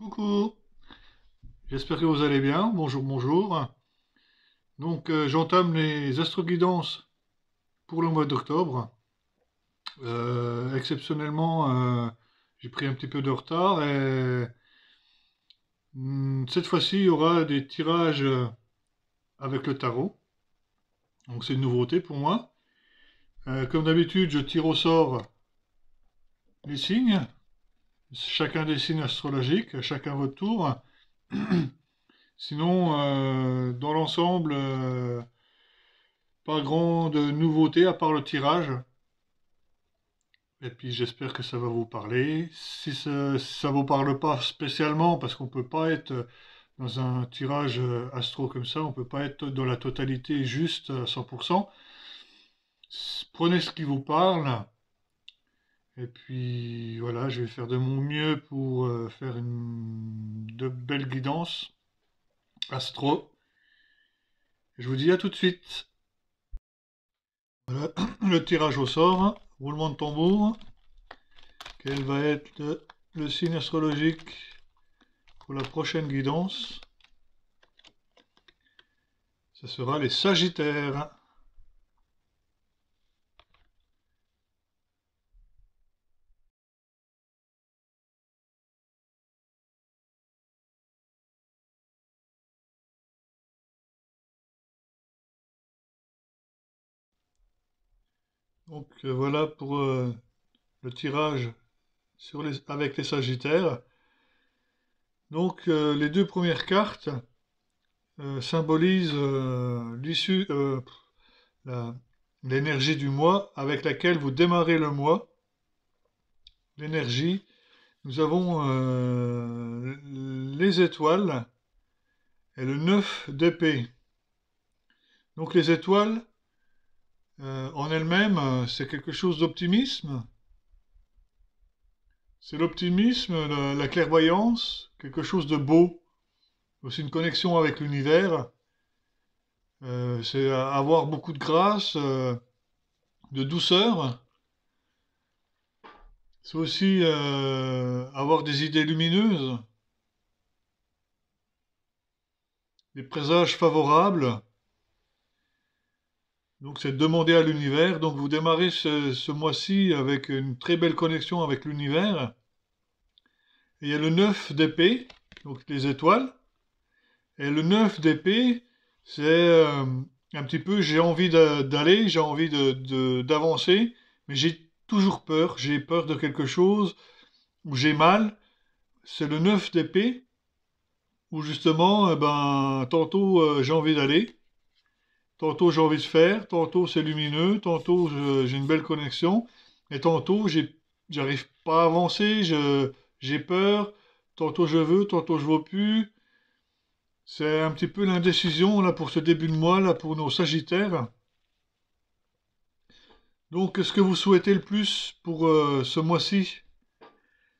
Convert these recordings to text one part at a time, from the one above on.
Coucou, j'espère que vous allez bien. Bonjour, bonjour. Donc, j'entame les astroguidances pour le mois d'octobre. Exceptionnellement, j'ai pris un petit peu de retard et cette fois-ci, il y aura des tirages avec le tarot. Donc, c'est une nouveauté pour moi. Comme d'habitude, je tire au sort les signes, chacun des signes astrologiques, chacun votre tour. Sinon, dans l'ensemble, pas grande nouveauté à part le tirage. Et puis j'espère que ça va vous parler. Si ça vous parle pas spécialement, parce qu'on peut pas être dans un tirage astro comme ça, on peut pas être dans la totalité juste à 100%. Prenez ce qui vous parle. Et puis voilà, je vais faire de mon mieux pour faire de belles guidances astro. Je vous dis à tout de suite. Voilà le tirage au sort. Roulement de tambour. Quel va être le signe astrologique pour la prochaine guidance? Ce sera les Sagittaires. Donc voilà pour le tirage avec les Sagittaires. Donc les deux premières cartes symbolisent la- l'énergie du mois avec laquelle vous démarrez le mois. L'énergie, nous avons les étoiles et le 9 d'épée. Donc les étoiles, en elles-mêmes, c'est quelque chose d'optimisme. C'est l'optimisme, la clairvoyance, quelque chose de beau. Aussi une connexion avec l'univers. C'est avoir beaucoup de grâce, de douceur. C'est aussi avoir des idées lumineuses, des présages favorables. Donc c'est demander à l'univers. Donc vous démarrez ce mois-ci avec une très belle connexion avec l'univers. Et il y a le 9 d'épée, donc les étoiles. Et le 9 d'épée, c'est un petit peu j'ai envie d'aller, j'ai envie d'avancer, mais j'ai toujours peur. J'ai peur de quelque chose, ou j'ai mal. C'est le 9 d'épée, où justement, ben, tantôt j'ai envie d'aller, tantôt j'ai envie de faire, tantôt c'est lumineux, tantôt j'ai une belle connexion, et tantôt j'arrive pas à avancer, j'ai peur, tantôt je veux, tantôt je veux plus. C'est un petit peu l'indécision là pour ce début de mois là pour nos Sagittaires. Donc ce que vous souhaitez le plus pour ce mois-ci,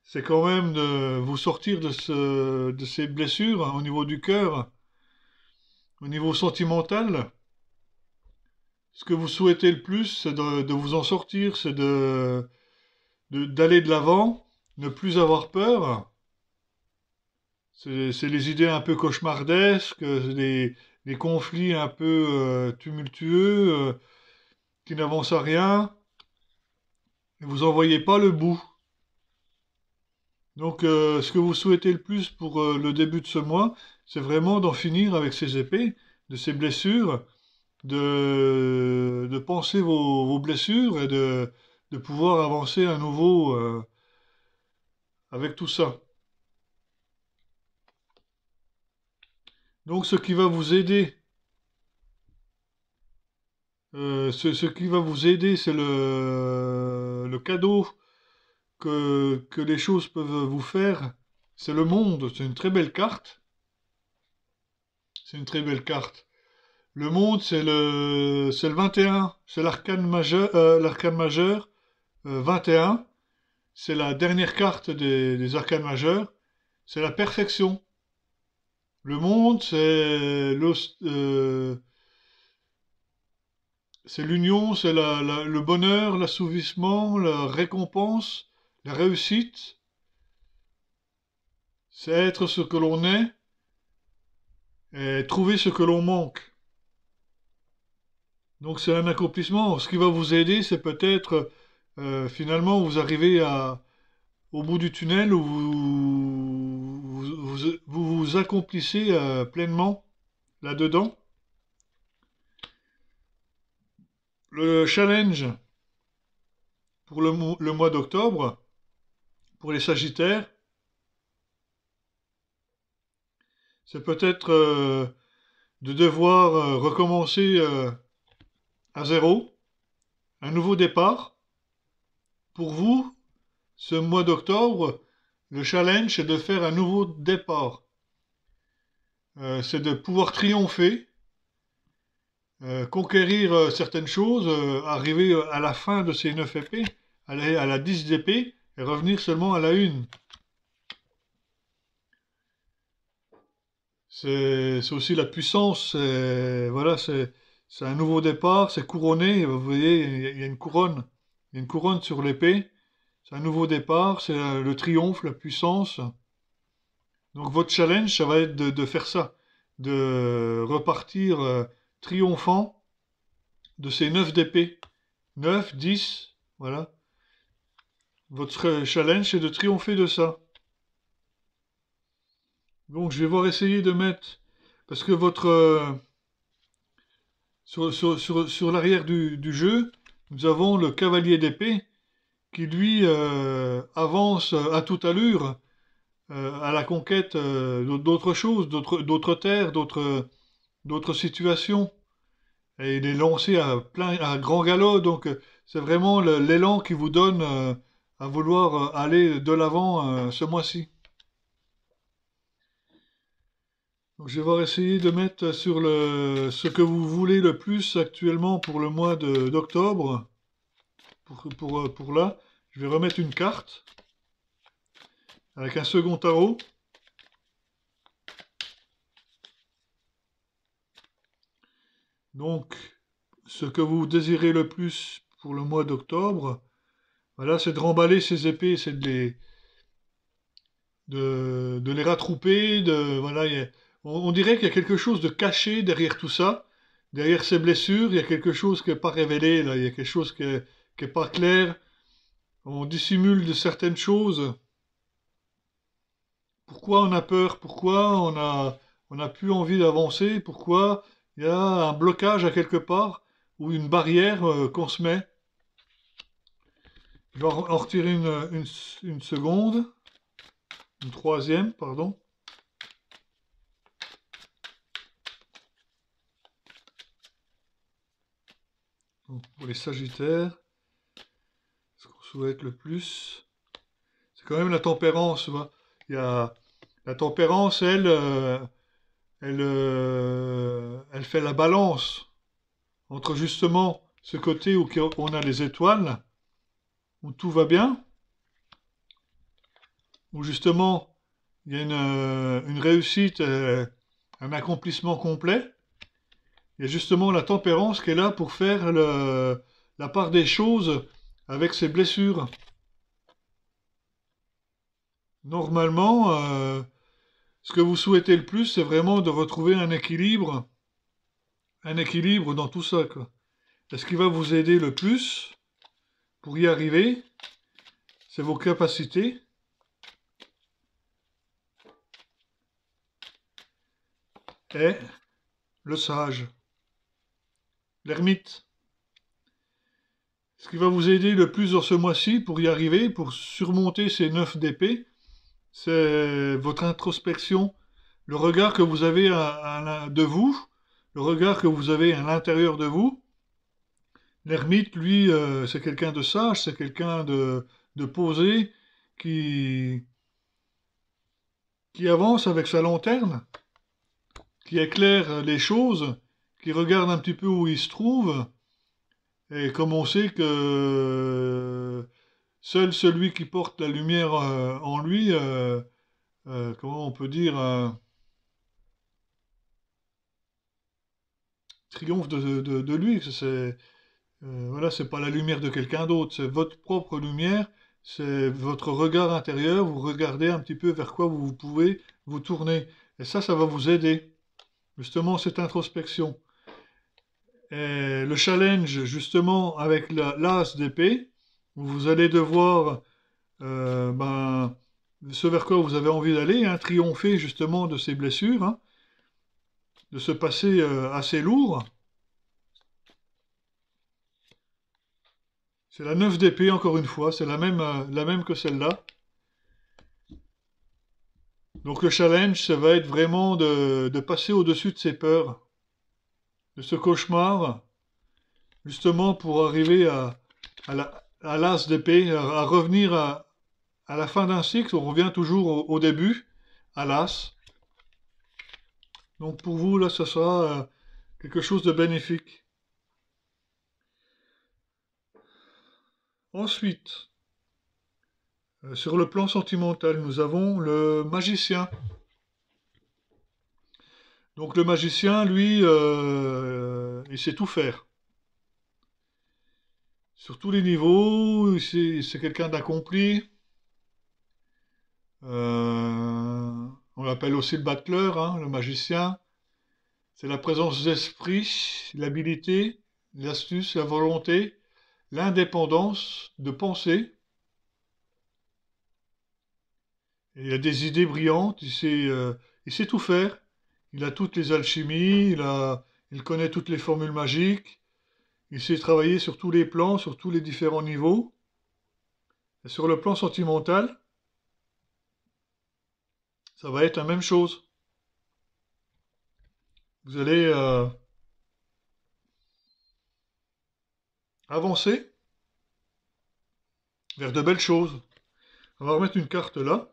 c'est quand même de vous sortir de ces blessures hein, au niveau du cœur, au niveau sentimental. Ce que vous souhaitez le plus, c'est de vous en sortir, c'est d'aller de l'avant, ne plus avoir peur. C'est les idées un peu cauchemardesques, des conflits un peu tumultueux qui n'avancent à rien. Et vous en voyez pas le bout. Donc, ce que vous souhaitez le plus pour le début de ce mois, c'est vraiment d'en finir avec ces épées, de ces blessures, de penser vos blessures et de pouvoir avancer à nouveau avec tout ça. Donc, ce qui va vous aider, ce qui va vous aider, c'est le cadeau que les choses peuvent vous faire. C'est le monde, c'est une très belle carte. C'est une très belle carte. Le monde, c'est le 21, c'est l'arcane majeur 21. C'est la dernière carte des arcanes majeurs. C'est la perfection. Le monde, c'est l'union, c'est le bonheur, l'assouvissement, la récompense, la réussite. c'est être ce que l'on est et trouver ce que l'on manque. Donc c'est un accomplissement. Ce qui va vous aider, c'est peut-être finalement vous arrivez au bout du tunnel où vous accomplissez pleinement là-dedans. Le challenge pour le mois d'octobre, pour les Sagittaires, c'est peut-être de devoir recommencer à zéro, un nouveau départ. Pour vous, ce mois d'octobre, le challenge, c'est de faire un nouveau départ. C'est de pouvoir triompher, conquérir certaines choses, arriver à la fin de ces 9 épées, aller à la 10 d'épée et revenir seulement à la 1. C'est aussi la puissance, voilà, c'est un nouveau départ, c'est couronné, vous voyez, il y a une couronne, il y a une couronne sur l'épée, c'est un nouveau départ, c'est le triomphe, la puissance. Donc votre challenge, ça va être de faire ça, de repartir triomphant de ces 9 d'épée. 9, 10, voilà. Votre challenge, c'est de triompher de ça. Donc je vais voir essayer de mettre, parce que votre sur l'arrière du jeu, nous avons le cavalier d'épée qui lui avance à toute allure à la conquête d'autres choses, d'autres terres, d'autres situations. Et il est lancé à grand galop, donc c'est vraiment l'élan qui vous donne à vouloir aller de l'avant ce mois-ci. Donc je vais voir essayer de mettre sur ce que vous voulez le plus actuellement pour le mois d'octobre. Pour là, je vais remettre une carte avec un second tarot. Donc, ce que vous désirez le plus pour le mois d'octobre, voilà, c'est de remballer ces épées, c'est de les rattrouper, voilà, on dirait qu'il y a quelque chose de caché derrière tout ça, derrière ces blessures, il y a quelque chose qui n'est pas révélé, là, il y a quelque chose qui est pas clair, on dissimule de certaines choses. Pourquoi on a peur? Pourquoi on a plus envie d'avancer? Pourquoi il y a un blocage à quelque part ou une barrière qu'on se met? Je vais en retirer une seconde, une troisième, pardon. Donc, pour les Sagittaires, ce qu'on souhaite le plus, c'est quand même la tempérance. Tu vois. Il y a la tempérance, elle fait la balance entre justement ce côté où on a les étoiles, où tout va bien, où justement il y a une réussite, un accomplissement complet. Il y a justement la tempérance qui est là pour faire la part des choses avec ses blessures. Normalement, ce que vous souhaitez le plus, c'est vraiment de retrouver un équilibre dans tout ça, quoi. Et ce qui va vous aider le plus pour y arriver, c'est vos capacités. Et le sage, l'ermite. Ce qui va vous aider le plus dans ce mois-ci pour y arriver, pour surmonter ces 9 d'épée, c'est votre introspection, le regard que vous avez de vous, le regard que vous avez à l'intérieur de vous. L'ermite, lui, c'est quelqu'un de sage, c'est quelqu'un de posé, qui, qui avance avec sa lanterne, qui éclaire les choses, qui regarde un petit peu où il se trouve. Et comme on sait que seul celui qui porte la lumière en lui, comment on peut dire, triomphe de lui. Voilà, c'est pas la lumière de quelqu'un d'autre, c'est votre propre lumière, c'est votre regard intérieur, vous regardez un petit peu vers quoi vous pouvez vous tourner. Et ça va vous aider, justement, cette introspection. Et le challenge, justement, avec l'as d'épée, où vous allez devoir, ben, ce vers quoi vous avez envie d'aller, hein, triompher justement de ces blessures, hein, de ce passé assez lourd. C'est la 9 d'épée, encore une fois, c'est la même que celle-là. Donc le challenge, ça va être vraiment de passer au-dessus de ces peurs, de ce cauchemar, justement pour arriver à l'as d'épée, à revenir à la fin d'un cycle, on revient toujours au début, à l'as. Donc pour vous, là, ça sera quelque chose de bénéfique. Ensuite, sur le plan sentimental, nous avons le magicien. Donc le magicien, lui, il sait tout faire. Sur tous les niveaux, c'est quelqu'un d'accompli. On l'appelle aussi le battleur, hein, le magicien. C'est la présence d'esprit, l'habilité, l'astuce, la volonté, l'indépendance de penser. Et il a des idées brillantes, il sait tout faire. Il a toutes les alchimies, il connaît toutes les formules magiques. Il sait travailler sur tous les plans, sur tous les différents niveaux. Et sur le plan sentimental, ça va être la même chose. Vous allez avancer vers de belles choses. On va remettre une carte là.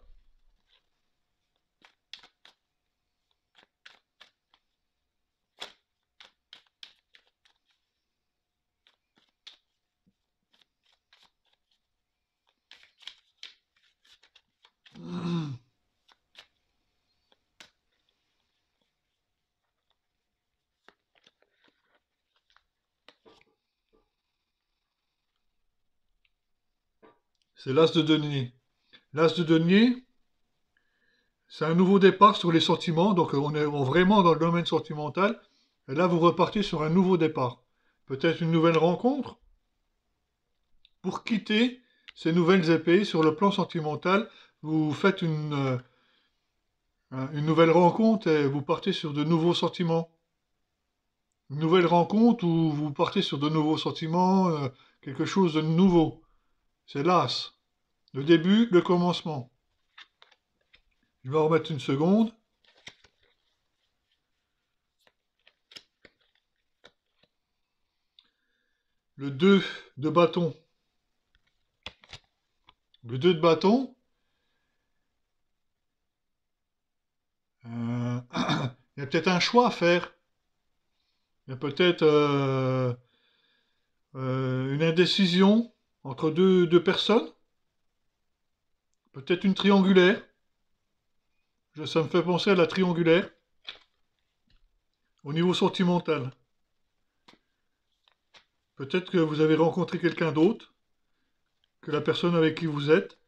C'est l'as de denier. L'as de denier, c'est un nouveau départ sur les sentiments. Donc on est vraiment dans le domaine sentimental. Et là, vous repartez sur un nouveau départ. Peut-être une nouvelle rencontre pour quitter ces nouvelles épées sur le plan sentimental. Vous faites une nouvelle rencontre et vous partez sur de nouveaux sentiments. Une nouvelle rencontre où vous partez sur de nouveaux sentiments, quelque chose de nouveau. C'est l'as. Le début, le commencement. Je vais en remettre une seconde. Le 2 de bâton. Le 2 de bâton. Il y a peut-être un choix à faire. Il y a peut-être une indécision entre deux personnes. Peut-être une triangulaire. Ça me fait penser à la triangulaire. Au niveau sentimental. Peut-être que vous avez rencontré quelqu'un d'autre que la personne avec qui vous êtes.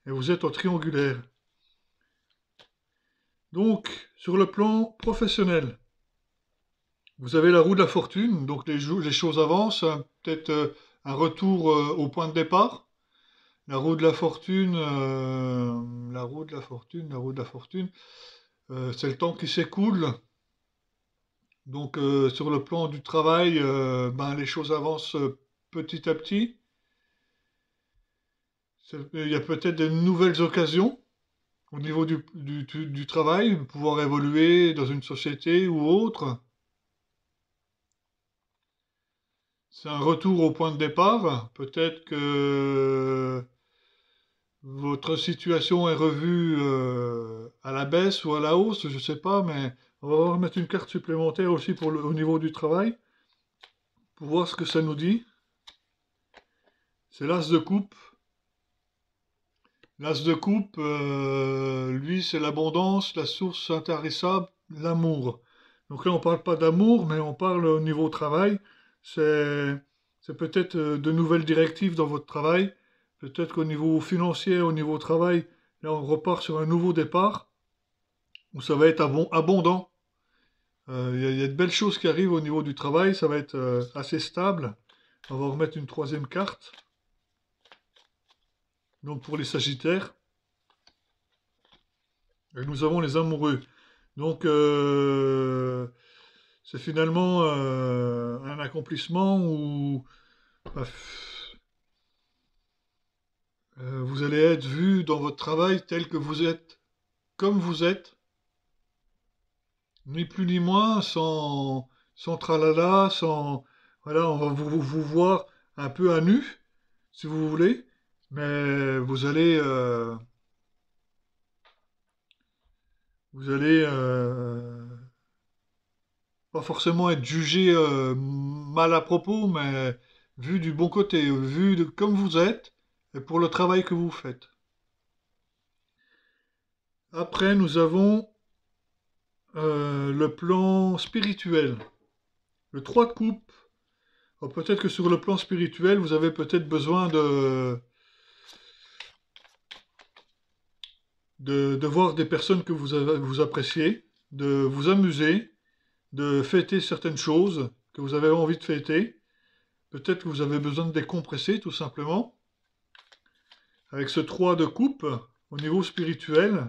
Et vous êtes en triangulaire. Donc, sur le plan professionnel, vous avez la roue de la fortune, donc les choses avancent, hein, peut-être un retour au point de départ. La roue de la fortune, la roue de la fortune, la roue de la fortune, c'est le temps qui s'écoule. Donc sur le plan du travail, ben, les choses avancent petit à petit. Il y a peut-être de nouvelles occasions au niveau du travail, pouvoir évoluer dans une société ou autre. C'est un retour au point de départ. Peut-être que votre situation est revue à la baisse ou à la hausse, je ne sais pas, mais on va remettre une carte supplémentaire aussi au niveau du travail pour voir ce que ça nous dit. C'est l'as de coupe. L'as de coupe, lui, c'est l'abondance, la source intarissable, l'amour. Donc là, on ne parle pas d'amour, mais on parle au niveau travail. C'est, c'est peut-être de nouvelles directives dans votre travail, Peut-être qu'au niveau financier, au niveau travail, là on repart sur un nouveau départ, où ça va être abondant. Il y a de belles choses qui arrivent au niveau du travail, ça va être assez stable. On va remettre une troisième carte, donc pour les Sagittaires. Et nous avons les amoureux. Donc c'est finalement un accomplissement où bah, vous allez être vu dans votre travail tel que vous êtes, comme vous êtes, ni plus ni moins, sans tralala, sans... Voilà, on va vous voir un peu à nu, si vous voulez, mais vous allez pas forcément être jugé mal à propos, mais vu du bon côté, vu de comme vous êtes, et pour le travail que vous faites. Après, nous avons le plan spirituel. Le 3 de coupe. Alors, peut-être que sur le plan spirituel, vous avez peut-être besoin de voir des personnes que vous appréciez, de vous amuser, de fêter certaines choses que vous avez envie de fêter. Peut-être que vous avez besoin de décompresser tout simplement. Avec ce 3 de coupe, au niveau spirituel,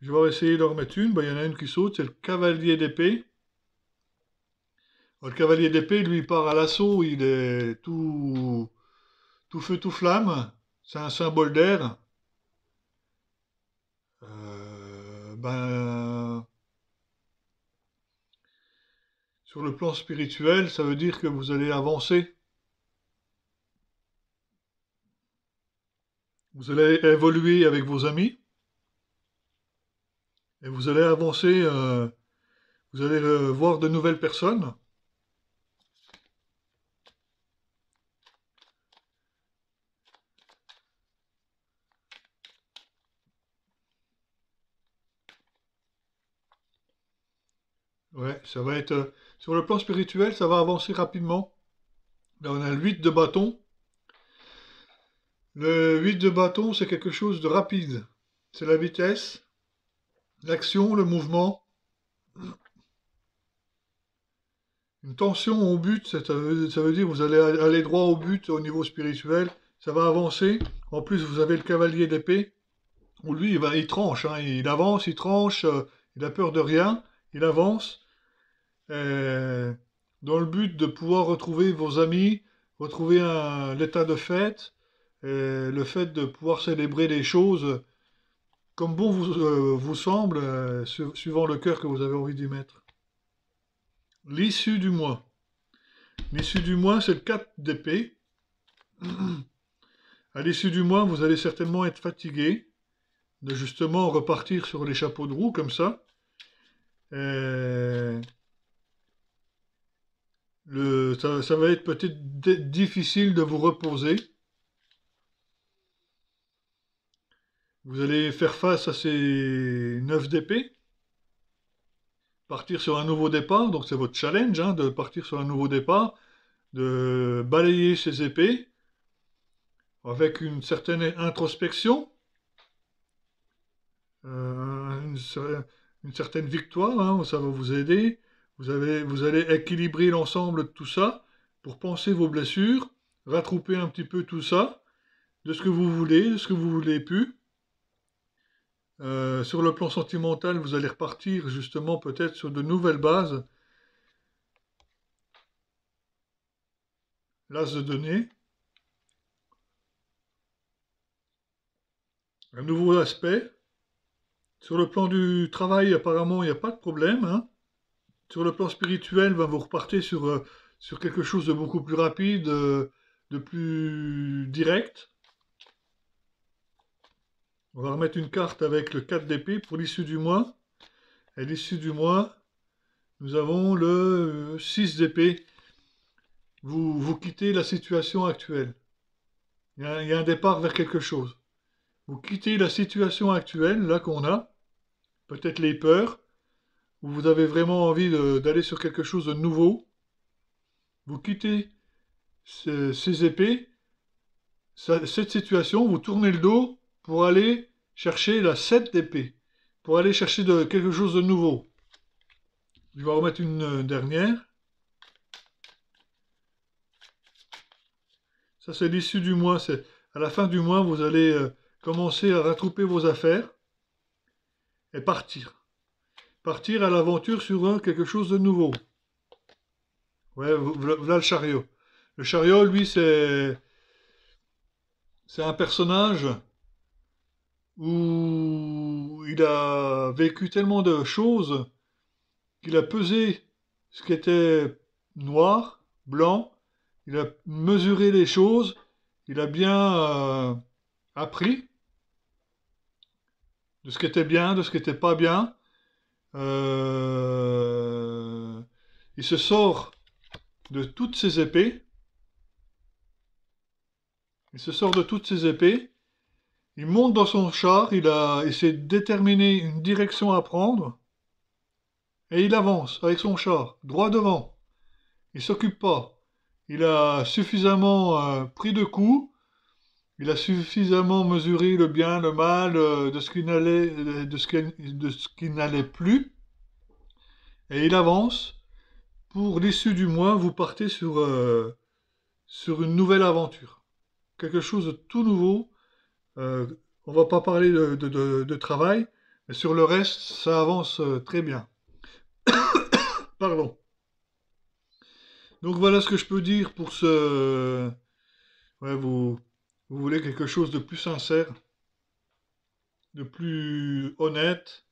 je vais essayer de remettre une. Ben, il y en a une qui saute, c'est le cavalier d'épée. Le cavalier d'épée, lui, il part à l'assaut, il est tout feu, tout flamme. C'est un symbole d'air. Ben, sur le plan spirituel, ça veut dire que vous allez avancer. Vous allez évoluer avec vos amis et vous allez avancer. Vous allez voir de nouvelles personnes. Ouais, ça va être sur le plan spirituel, ça va avancer rapidement. Là, on a le 8 de bâton. Le 8 de bâton, c'est quelque chose de rapide. C'est la vitesse, l'action, le mouvement. Une tension au but, ça veut dire que vous allez aller droit au but au niveau spirituel. Ça va avancer. En plus, vous avez le cavalier d'épée, où lui, il tranche, hein. Il avance, il tranche, il a peur de rien, il avance. euh, dans le but de pouvoir retrouver vos amis, retrouver l'état de fête, le fait de pouvoir célébrer les choses comme bon vous semble, suivant le cœur que vous avez envie d'y mettre. L'issue du mois. L'issue du mois, c'est le 4 d'épée. À l'issue du mois, vous allez certainement être fatigué de justement repartir sur les chapeaux de roue comme ça. Euh, ça va être peut-être difficile de vous reposer. Vous allez faire face à ces 9 d'épée, partir sur un nouveau départ, donc c'est votre challenge, hein, de partir sur un nouveau départ, de balayer ces épées avec une certaine introspection, une, une certaine victoire, hein, ça va vous aider. Vous allez équilibrer l'ensemble de tout ça pour penser vos blessures, rattraper un petit peu tout ça, de ce que vous voulez, de ce que vous voulez plus. Sur le plan sentimental, vous allez repartir justement peut-être sur de nouvelles bases. L'as de denier, un nouveau aspect. Sur le plan du travail, apparemment, il n'y a pas de problème, hein. Sur le plan spirituel, ben, vous repartez sur quelque chose de beaucoup plus rapide, de plus direct. On va remettre une carte avec le 4 d'épée pour l'issue du mois. Et l'issue du mois, nous avons le 6 d'épée. Vous quittez la situation actuelle. Il y a un départ vers quelque chose. Vous quittez la situation actuelle, là qu'on a, peut-être les peurs, où vous avez vraiment envie d'aller sur quelque chose de nouveau. Vous quittez ces épées, cette situation, vous tournez le dos pour aller chercher la 7 d'épée, pour aller chercher quelque chose de nouveau. Je vais en remettre une dernière. Ça, c'est l'issue du mois. C'est à la fin du mois, vous allez commencer à rattraper vos affaires et partir. Partir à l'aventure sur quelque chose de nouveau. Ouais, voilà le chariot. Le chariot, lui, c'est un personnage où il a vécu tellement de choses qu'il a pesé ce qui était noir, blanc, il a mesuré les choses, il a bien appris de ce qui était bien, de ce qui n'était pas bien. Il se sort de toutes ses épées. Il se sort de toutes ses épées. Il monte dans son char. Il s'est déterminé une direction à prendre. Et il avance avec son char, droit devant. Il s'occupe pas. Il a suffisamment pris de coups. Il a suffisamment mesuré le bien, le mal, de ce qui n'allait, de ce qui n'allait plus. Et il avance. Pour l'issue du mois, vous partez sur une nouvelle aventure. Quelque chose de tout nouveau. On va pas parler de travail, mais sur le reste, ça avance très bien. Pardon. Donc voilà ce que je peux dire pour ce... Ouais, vous voulez quelque chose de plus sincère, de plus honnête.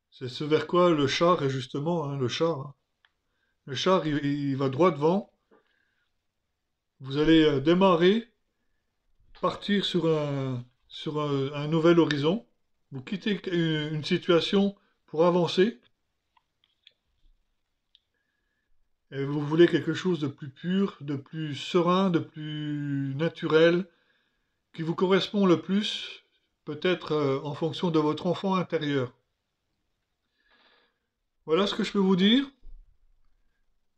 C'est ce vers quoi le char est justement, hein, le char. Hein. Le char, il va droit devant. Vous allez démarrer, partir sur un nouvel horizon. Vous quittez une situation pour avancer. Et vous voulez quelque chose de plus pur, de plus serein, de plus naturel, qui vous correspond le plus, peut-être en fonction de votre enfant intérieur. Voilà ce que je peux vous dire.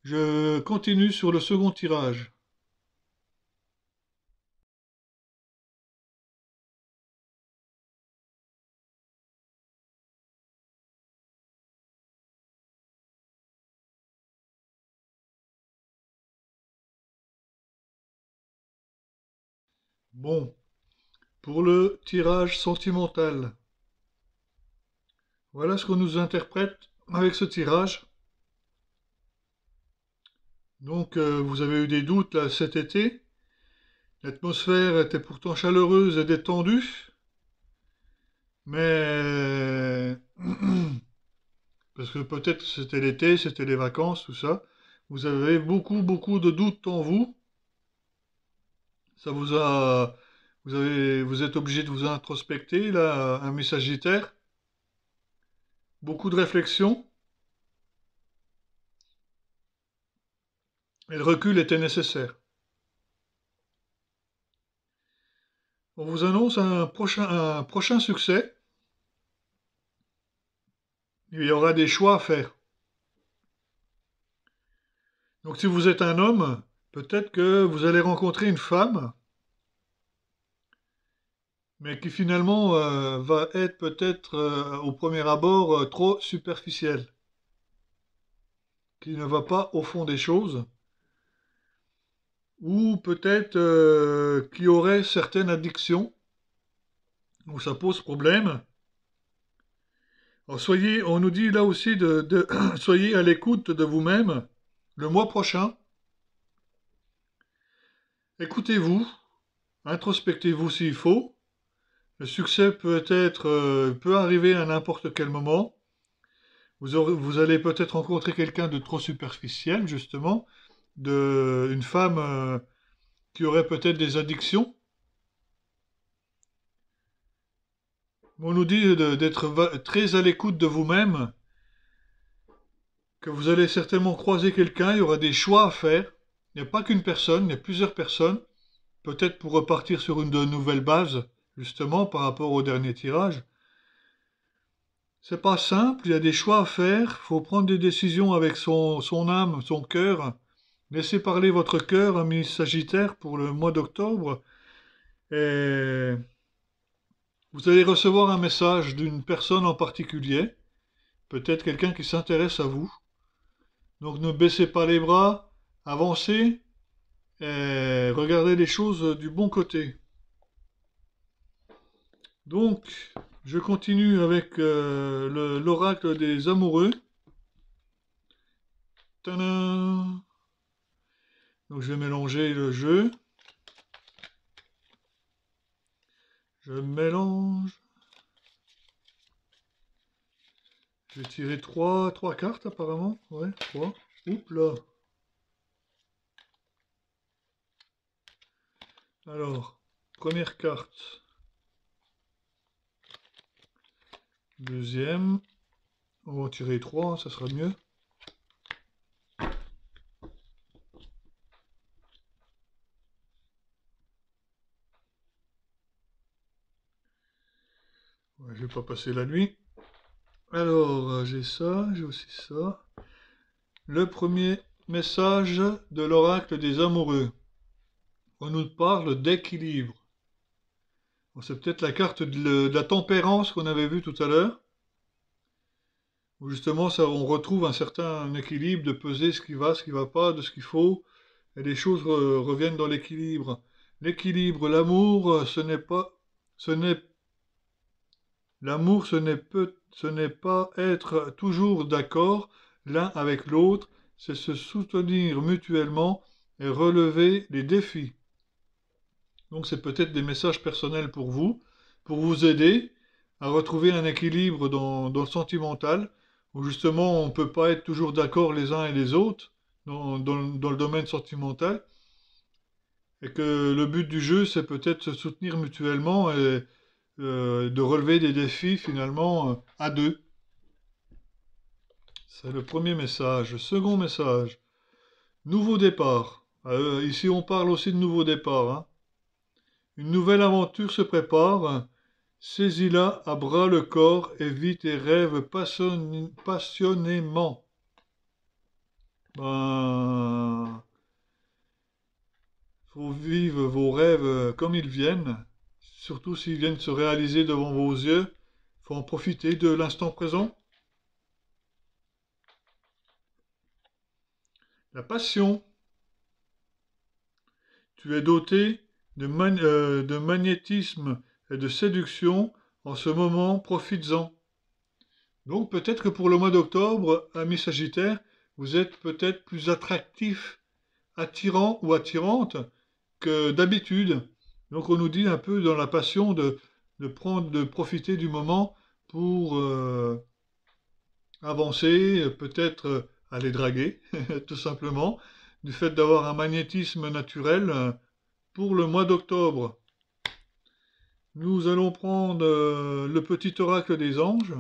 Je continue sur le second tirage. Bon, pour le tirage sentimental, voilà ce qu'on nous interprète avec ce tirage. Donc, vous avez eu des doutes là cet été. L'atmosphère était pourtant chaleureuse et détendue, mais parce que peut-être c'était l'été, c'était les vacances, tout ça. Vous avez beaucoup de doutes en vous. Ça vous a, vous êtes obligé de vous introspecter là, un messagitaire. Beaucoup de réflexion. Et le recul était nécessaire. On vous annonce un prochain succès. Il y aura des choix à faire. Donc si vous êtes un homme, peut-être que vous allez rencontrer une femme, mais qui finalement va être peut-être au premier abord trop superficielle, qui ne va pas au fond des choses, ou peut-être qui aurait certaines addictions, où ça pose problème. Alors soyez, on nous dit là aussi soyez à l'écoute de vous-même le mois prochain. Écoutez-vous, introspectez-vous s'il faut. Le succès peut arriver à n'importe quel moment. Vous allez peut-être rencontrer quelqu'un de trop superficiel, justement, une femme qui aurait peut-être des addictions. On nous dit d'être très à l'écoute de vous-même, que vous allez certainement croiser quelqu'un, il y aura des choix à faire. Il n'y a pas qu'une personne, il y a plusieurs personnes, peut-être pour repartir sur une de nouvelles bases, justement, par rapport au dernier tirage. C'est pas simple, il y a des choix à faire, il faut prendre des décisions avec son âme, son cœur, Laissez parler votre cœur, ami Sagittaire, pour le mois d'octobre. Et vous allez recevoir un message d'une personne en particulier, peut-être quelqu'un qui s'intéresse à vous. Donc ne baissez pas les bras, avancez et regardez les choses du bon côté. Donc, je continue avec l'oracle des amoureux. Tadam! Donc je vais mélanger le jeu. Je mélange. Je vais tirer trois cartes apparemment. Ouais, 3. Oups là. Alors, première carte. Deuxième. On va en tirer 3, ça sera mieux. Ouais, je vais pas passer la nuit. Alors, j'ai ça, j'ai aussi ça. Le premier message de l'oracle des amoureux. On nous parle d'équilibre. Bon, c'est peut-être la carte de la tempérance qu'on avait vue tout à l'heure, où justement ça, on retrouve un certain équilibre de peser ce qui va pas, de ce qu'il faut, et les choses reviennent dans l'équilibre. L'équilibre, l'amour, ce n'est, l'amour, ce n'est pas être toujours d'accord l'un avec l'autre, c'est se soutenir mutuellement et relever les défis. Donc c'est peut-être des messages personnels pour vous aider à retrouver un équilibre dans le sentimental, où justement on ne peut pas être toujours d'accord les uns et les autres dans le domaine sentimental, et que le but du jeu c'est peut-être se soutenir mutuellement et de relever des défis finalement à deux. C'est le premier message. Second message, nouveau départ. Ici on parle aussi de nouveau départ, hein. Une nouvelle aventure se prépare. Saisis-la à bras le corps et vis tes rêves passionnément. Ben, faut vivre vos rêves comme ils viennent, surtout s'ils viennent se réaliser devant vos yeux. Faut en profiter de l'instant présent. La passion. Tu es doté de magnétisme et de séduction. En ce moment, profites-en. Donc peut-être que pour le mois d'octobre, ami Sagittaire, vous êtes peut-être plus attractif, attirant ou attirante que d'habitude. Donc on nous dit un peu dans la passion de profiter du moment pour avancer, peut-être aller draguer, tout simplement, du fait d'avoir un magnétisme naturel pour le mois d'octobre. Nous allons prendre le petit oracle des anges.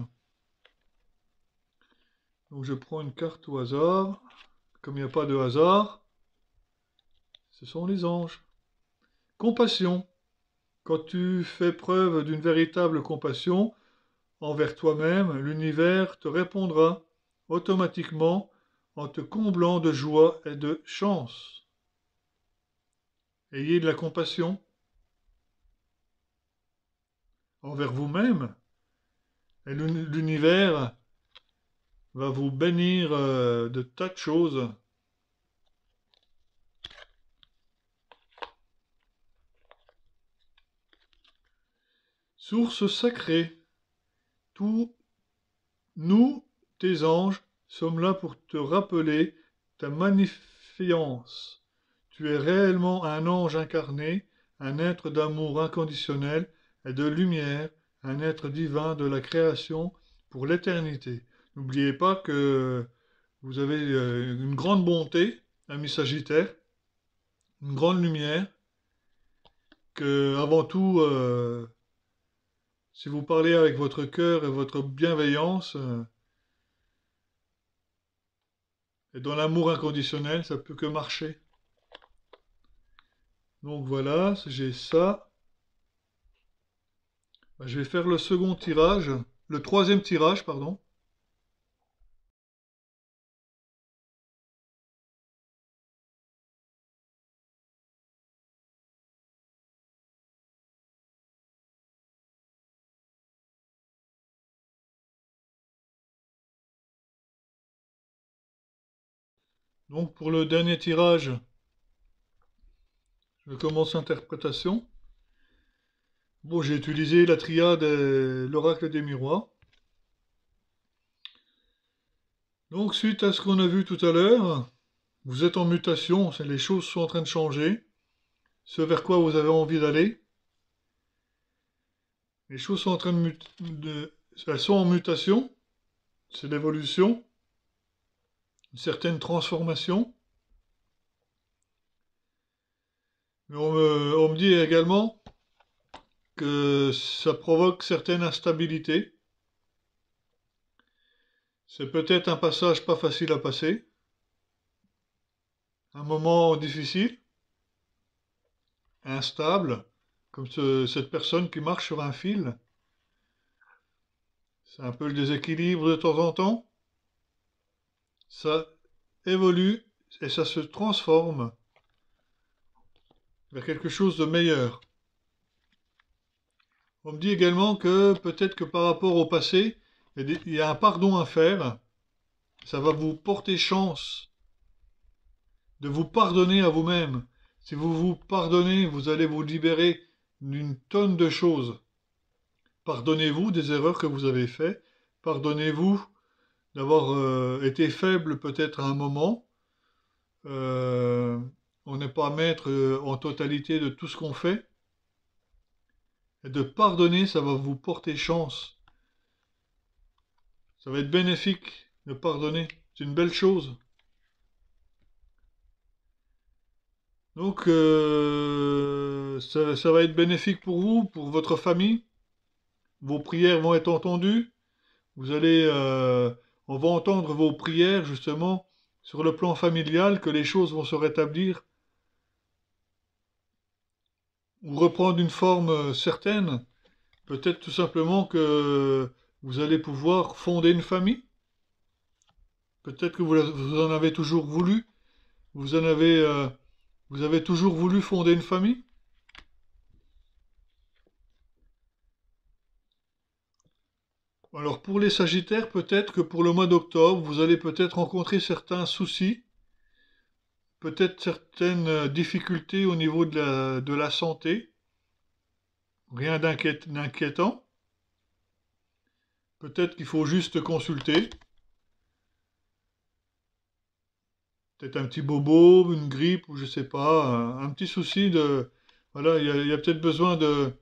Donc je prends une carte au hasard. Comme il n'y a pas de hasard, ce sont les anges. Compassion. Quand tu fais preuve d'une véritable compassion envers toi-même, l'univers te répondra automatiquement en te comblant de joie et de chance. Ayez de la compassion envers vous-même et l'univers va vous bénir de tas de choses. Source sacrée. Tous nous, tes anges, sommes là pour te rappeler ta magnificence. Tu es réellement un ange incarné, un être d'amour inconditionnel et de lumière, un être divin de la création pour l'éternité. N'oubliez pas que vous avez une grande bonté, ami Sagittaire, une grande lumière, que avant tout, si vous parlez avec votre cœur et votre bienveillance, et dans l'amour inconditionnel, ça peut que marcher. Donc voilà, j'ai ça. Je vais faire le second tirage, le troisième tirage, pardon. Donc pour le dernier tirage, je commence l'interprétation. Bon, j'ai utilisé la triade et l'oracle des miroirs. Donc suite à ce qu'on a vu tout à l'heure, vous êtes en mutation, les choses sont en train de changer. Ce vers quoi vous avez envie d'aller, les choses sont en train elles sont en mutation, c'est l'évolution, une certaine transformation. Mais on me dit également que ça provoque certaines instabilités. C'est peut-être un passage pas facile à passer, un moment difficile, instable, comme cette personne qui marche sur un fil. C'est un peu le déséquilibre de temps en temps. Ça évolue et ça se transforme vers quelque chose de meilleur. On me dit également que peut-être que par rapport au passé, il y a un pardon à faire. Ça va vous porter chance de vous pardonner à vous-même. Si vous vous pardonnez, vous allez vous libérer d'une tonne de choses. Pardonnez-vous des erreurs que vous avez faites. Pardonnez-vous d'avoir été faible peut-être à un moment. Euh, on n'est pas maître en totalité de tout ce qu'on fait. Et de pardonner, ça va vous porter chance. Ça va être bénéfique de pardonner. C'est une belle chose. Donc, ça va être bénéfique pour vous, pour votre famille. Vos prières vont être entendues. Vous allez, on va entendre vos prières justement sur le plan familial, que les choses vont se rétablir ou reprendre une forme certaine. Peut-être tout simplement que vous allez pouvoir fonder une famille. Peut-être que vous en avez toujours voulu. Vous en avez, vous avez toujours voulu fonder une famille. Alors pour les Sagittaires, peut-être que pour le mois d'octobre, vous allez peut-être rencontrer certains soucis, peut-être certaines difficultés au niveau de la santé, rien d'inquiétant. Peut-être qu'il faut juste consulter, peut-être un petit bobo, une grippe ou je sais pas, un petit souci de... Voilà, il y a peut-être besoin de...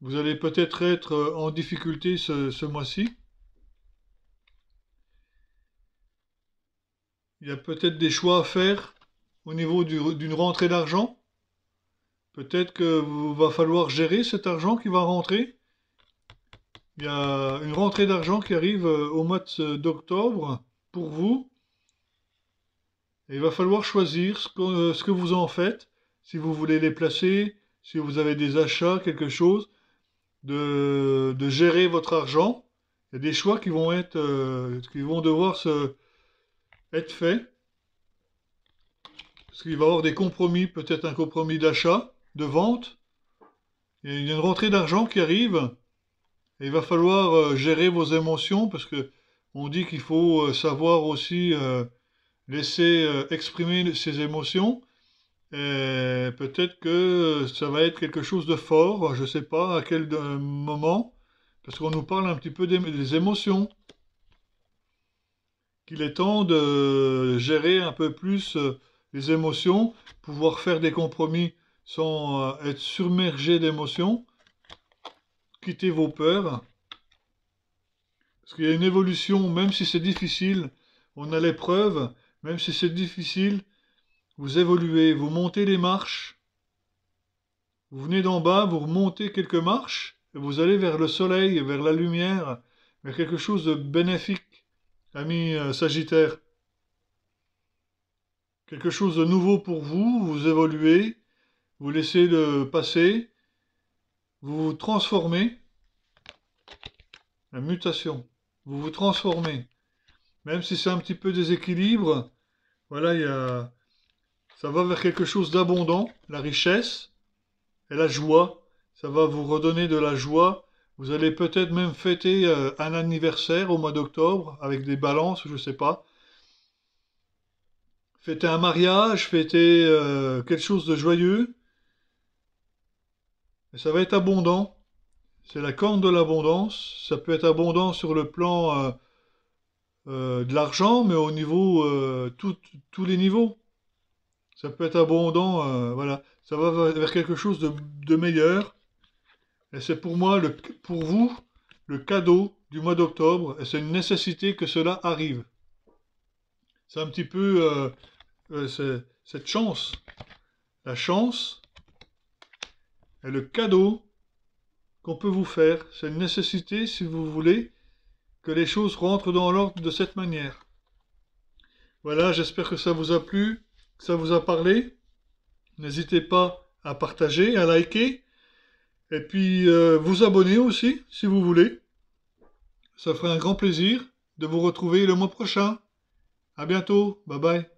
Vous allez peut-être être en difficulté ce mois-ci. Il y a peut-être des choix à faire au niveau d'une rentrée d'argent. Peut-être que va falloir gérer cet argent qui va rentrer. Il y a une rentrée d'argent qui arrive au mois d'octobre pour vous. Et il va falloir choisir ce que vous en faites. Si vous voulez les placer, si vous avez des achats, quelque chose, de gérer votre argent. Il y a des choix qui vont être, qui vont devoir être faits. Parce qu'il va y avoir des compromis, peut-être un compromis d'achat, de vente. Et il y a une rentrée d'argent qui arrive. Et il va falloir gérer vos émotions parce que on dit qu'il faut savoir aussi laisser exprimer ses émotions. Et peut-être que ça va être quelque chose de fort, je ne sais pas à quel moment, parce qu'on nous parle un petit peu des émotions, qu'il est temps de gérer un peu plus les émotions, pouvoir faire des compromis sans être submergé d'émotions, quitter vos peurs. Parce qu'il y a une évolution, même si c'est difficile, on a l'épreuve, même si c'est difficile, vous évoluez, vous montez les marches, vous venez d'en bas, vous remontez quelques marches, et vous allez vers le soleil, vers la lumière, vers quelque chose de bénéfique, ami Sagittaire. Quelque chose de nouveau pour vous, vous évoluez, vous laissez le passer, vous vous transformez, la mutation, vous vous transformez. Même si c'est un petit peu déséquilibre, voilà, ça va vers quelque chose d'abondant, la richesse et la joie. Ça va vous redonner de la joie. Vous allez peut-être même fêter un anniversaire au mois d'octobre avec des balances, je ne sais pas. fêter un mariage, fêter quelque chose de joyeux. Et ça va être abondant. C'est la corne de l'abondance. Ça peut être abondant sur le plan de l'argent, mais au niveau, tous les niveaux. Ça peut être abondant, voilà. Ça va vers quelque chose de meilleur. Et c'est pour moi, pour vous, le cadeau du mois d'octobre. Et c'est une nécessité que cela arrive. C'est un petit peu cette chance. La chance est le cadeau qu'on peut vous faire. C'est une nécessité, si vous voulez, que les choses rentrent dans l'ordre de cette manière. Voilà, j'espère que ça vous a plu, que ça vous a parlé. N'hésitez pas à partager, à liker, et puis vous abonner aussi, si vous voulez. Ça ferait un grand plaisir de vous retrouver le mois prochain. À bientôt, bye bye.